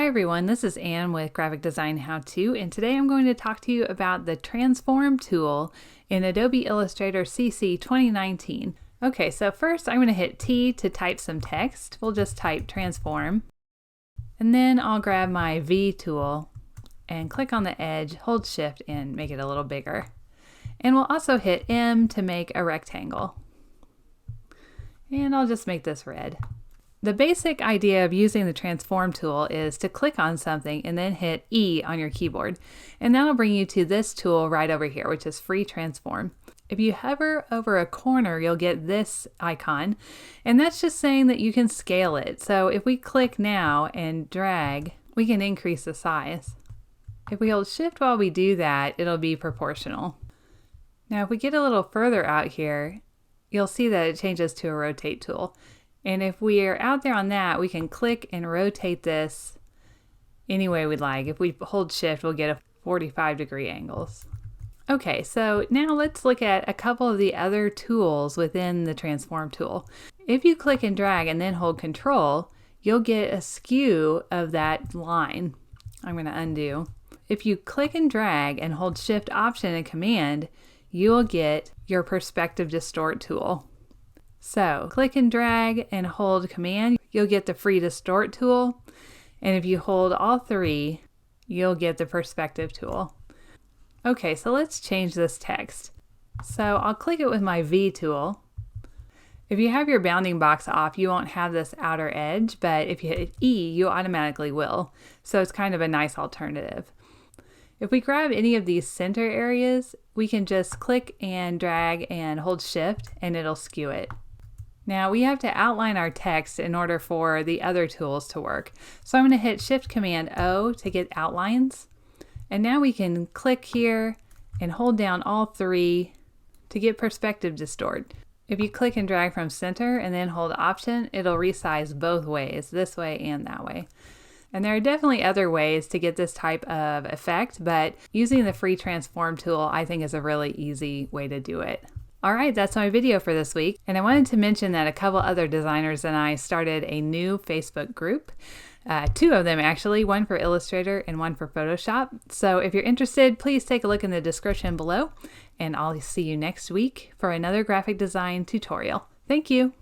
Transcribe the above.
Hi everyone, this is Anne with Graphic Design How To, and today I'm going to talk to you about the Transform tool in Adobe Illustrator CC 2019. Okay, so first I'm going to hit T to type some text. We'll just type Transform. And then I'll grab my V tool and click on the edge, hold Shift and make it a little bigger. And we'll also hit M to make a rectangle. And I'll just make this red. The basic idea of using the Transform tool is to click on something and then hit E on your keyboard. And that'll bring you to this tool right over here, which is Free Transform. If you hover over a corner, you'll get this icon, and that's just saying that you can scale it. So if we click now and drag, we can increase the size. If we hold Shift while we do that, it'll be proportional. Now if we get a little further out here, you'll see that it changes to a Rotate tool. And if we are out there on that, we can click and rotate this any way we'd like. If we hold Shift, we'll get a 45-degree angles. Okay, so now let's look at a couple of the other tools within the Transform tool. If you click and drag and then hold Control, you'll get a skew of that line. I'm going to undo. If you click and drag and hold Shift, Option, and Command, you'll get your Perspective Distort tool. So click and drag and hold Command, you'll get the Free Distort tool. And if you hold all three, you'll get the Perspective tool. Okay, so let's change this text. So I'll click it with my V tool. If you have your bounding box off, you won't have this outer edge, but if you hit E, you automatically will. So it's kind of a nice alternative. If we grab any of these center areas, we can just click and drag and hold Shift and it'll skew it. Now we have to outline our text in order for the other tools to work. So I'm going to hit Shift Command O to get outlines. And now we can click here and hold down all three to get Perspective Distort. If you click and drag from center and then hold Option, it'll resize both ways, this way and that way. And there are definitely other ways to get this type of effect, but using the Free Transform tool I think is a really easy way to do it. Alright, that's my video for this week, and I wanted to mention that a couple other designers and I started a new Facebook group. Two of them actually, one for Illustrator and one for Photoshop. So if you're interested, please take a look in the description below, and I'll see you next week for another graphic design tutorial. Thank you!